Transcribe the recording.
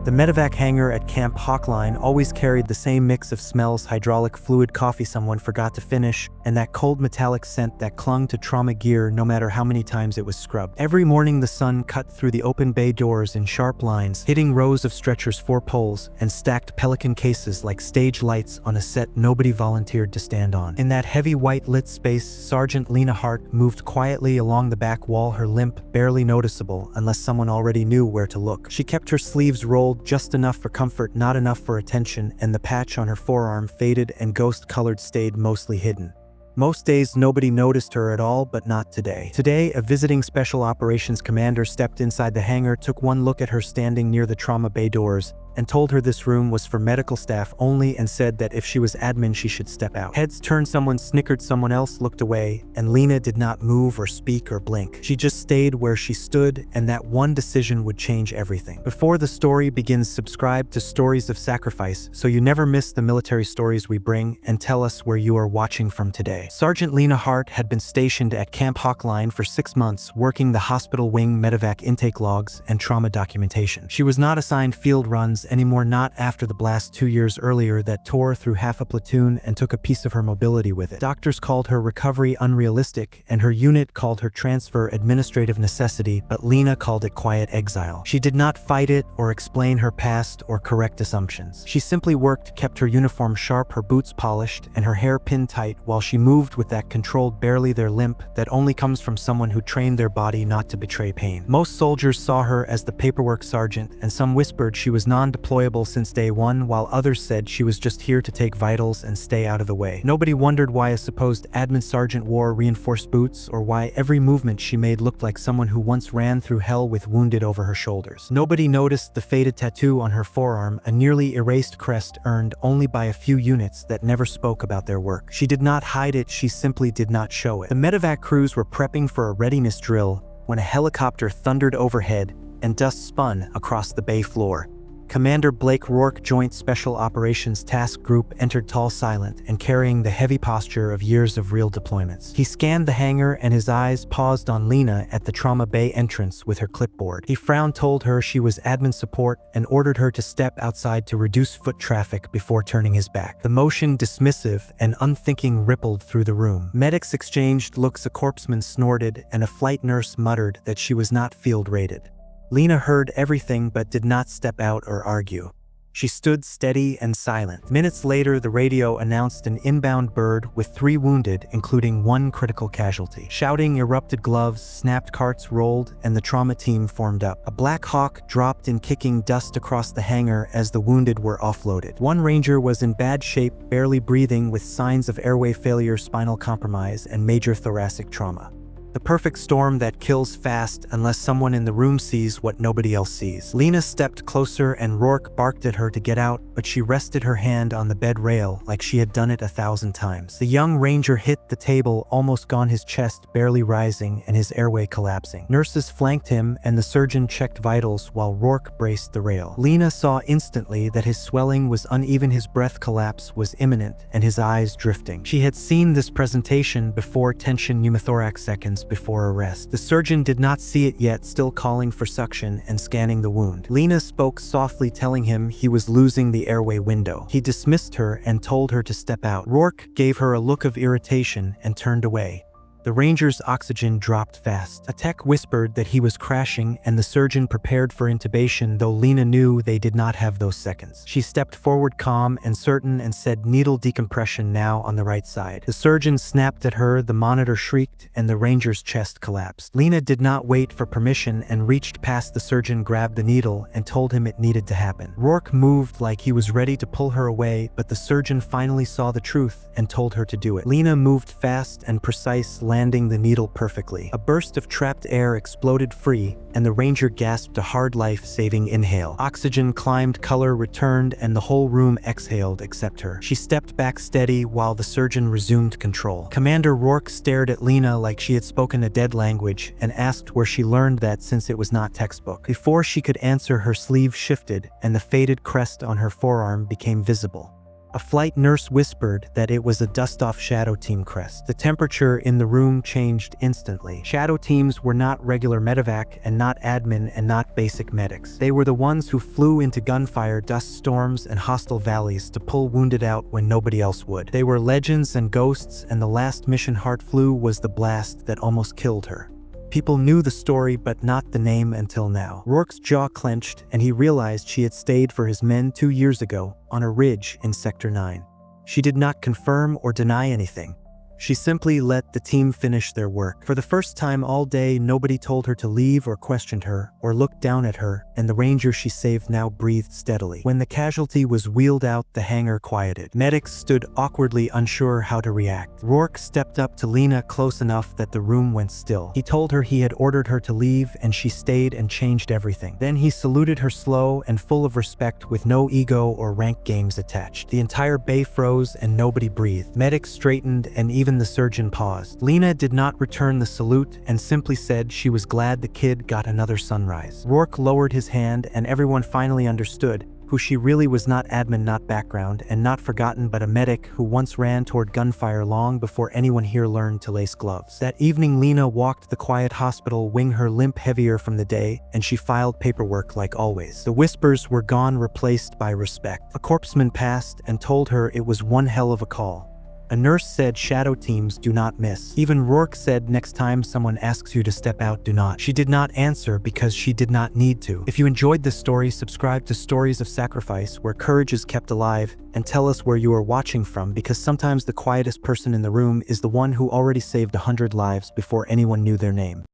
The MEDEVAC hangar at Camp Hawkline always carried the same mix of smells: hydraulic fluid, coffee someone forgot to finish, and that cold metallic scent that clung to trauma gear no matter how many times it was scrubbed. Every morning the sun cut through the open bay doors in sharp lines, hitting rows of stretchers, 4 poles, and stacked pelican cases like stage lights on a set nobody volunteered to stand on. In that heavy white lit space, Sergeant Lena Hart moved quietly along the back wall, her limp barely noticeable unless someone already knew where to look. She kept her sleeves rolled just enough for comfort, not enough for attention, and the patch on her forearm, faded and ghost-colored, stayed mostly hidden. Most days nobody noticed her at all, but not today. Today, a visiting Special Operations commander stepped inside the hangar, took one look at her standing near the trauma bay doors, and told her this room was for medical staff only, and said that if she was admin she should step out. Heads turned, someone snickered, someone else looked away, and Lena did not move or speak or blink. She just stayed where she stood, and that one decision would change everything. Before the story begins, subscribe to Stories of Sacrifice so you never miss the military stories we bring, and tell us where you are watching from today. Sergeant Lena Hart had been stationed at Camp Hawkline for 6 months, working the hospital wing, medevac intake logs, and trauma documentation. She was not assigned field runs anymore, not after the blast 2 years earlier that tore through half a platoon and took a piece of her mobility with it. Doctors called her recovery unrealistic, and her unit called her transfer administrative necessity, but Lena called it quiet exile. She did not fight it or explain her past or correct assumptions. She simply worked, kept her uniform sharp, her boots polished, and her hair pinned tight while she moved with that controlled, barely there limp that only comes from someone who trained their body not to betray pain. Most soldiers saw her as the paperwork sergeant, and some whispered she was non-deployable since day one, while others said she was just here to take vitals and stay out of the way. Nobody wondered why a supposed admin sergeant wore reinforced boots, or why every movement she made looked like someone who once ran through hell with wounded over her shoulders. Nobody noticed the faded tattoo on her forearm, a nearly erased crest earned only by a few units that never spoke about their work. She did not hide it, she simply did not show it. The medevac crews were prepping for a readiness drill when a helicopter thundered overhead and dust spun across the bay floor. Commander Blake Rourke, Joint Special Operations Task Group, entered tall, silent, and carrying the heavy posture of years of real deployments. He scanned the hangar, and his eyes paused on Lena at the trauma bay entrance with her clipboard. He frowned, told her she was admin support, and ordered her to step outside to reduce foot traffic before turning his back. The motion, dismissive and unthinking, rippled through the room. Medics exchanged looks, a corpsman snorted, and a flight nurse muttered that she was not field-rated. Lena heard everything but did not step out or argue. She stood steady and silent. Minutes later, the radio announced an inbound bird with 3 wounded, including 1 critical casualty. Shouting erupted, gloves snapped, carts rolled, and the trauma team formed up. A Black Hawk dropped in, kicking dust across the hangar as the wounded were offloaded. 1 Ranger was in bad shape, barely breathing, with signs of airway failure, spinal compromise, and major thoracic trauma. The perfect storm that kills fast unless someone in the room sees what nobody else sees. Lena stepped closer and Rourke barked at her to get out, but she rested her hand on the bed rail like she had done it 1,000 times. The young Ranger hit the table, almost gone, his chest barely rising and his airway collapsing. Nurses flanked him and the surgeon checked vitals while Rourke braced the rail. Lena saw instantly that his swelling was uneven, his breath collapse was imminent, and his eyes drifting. She had seen this presentation before, tension, pneumothorax, seconds before arrest. The surgeon did not see it yet, still calling for suction and scanning the wound. Lena spoke softly, telling him he was losing the airway window. He dismissed her and told her to step out. Rourke gave her a look of irritation and turned away. The Ranger's oxygen dropped fast. A tech whispered that he was crashing, and the surgeon prepared for intubation, though Lena knew they did not have those seconds. She stepped forward, calm and certain, and said, "Needle decompression now on the right side." The surgeon snapped at her, the monitor shrieked, and the Ranger's chest collapsed. Lena did not wait for permission and reached past the surgeon, grabbed the needle, and told him it needed to happen. Rourke moved like he was ready to pull her away, but the surgeon finally saw the truth and told her to do it. Lena moved fast and precise, landing the needle perfectly. A burst of trapped air exploded free, and the Ranger gasped a hard, life-saving inhale. Oxygen climbed, color returned, and the whole room exhaled except her. She stepped back steady while the surgeon resumed control. Commander Rourke stared at Lena like she had spoken a dead language and asked where she learned that, since it was not textbook. Before she could answer, her sleeve shifted and the faded crest on her forearm became visible. A flight nurse whispered that it was a dust-off Shadow Team crest. The temperature in the room changed instantly. Shadow Teams were not regular medevac and not admin and not basic medics. They were the ones who flew into gunfire, dust storms, and hostile valleys to pull wounded out when nobody else would. They were legends and ghosts, and the last mission Hart flew was the blast that almost killed her. People knew the story, but not the name until now. Rourke's jaw clenched, and he realized she had stayed for his men 2 years ago on a ridge in Sector 9. She did not confirm or deny anything. She simply let the team finish their work. For the first time all day, nobody told her to leave or questioned her or looked down at her, and the ranger she saved now breathed steadily. When the casualty was wheeled out, the hangar quieted. Medics stood awkwardly, unsure how to react. Rourke stepped up to Lena close enough that the room went still. He told her he had ordered her to leave, and she stayed and changed everything. Then he saluted her slow and full of respect, with no ego or rank games attached. The entire bay froze and nobody breathed. Medics straightened, and even the surgeon paused. Lena did not return the salute and simply said she was glad the kid got another sunrise. Rourke lowered his hand, and everyone finally understood who she really was. Not admin, not background, and not forgotten, but a medic who once ran toward gunfire long before anyone here learned to lace gloves. That evening, Lena walked the quiet hospital wing, her limp heavier from the day, and she filed paperwork like always. The whispers were gone, replaced by respect. A corpsman passed and told her it was one hell of a call. A nurse said Shadow Teams do not miss. Even Rourke said next time someone asks you to step out, do not. She did not answer because she did not need to. If you enjoyed this story, subscribe to Stories of Sacrifice, where courage is kept alive, and tell us where you are watching from, because sometimes the quietest person in the room is the one who already saved 100 lives before anyone knew their name.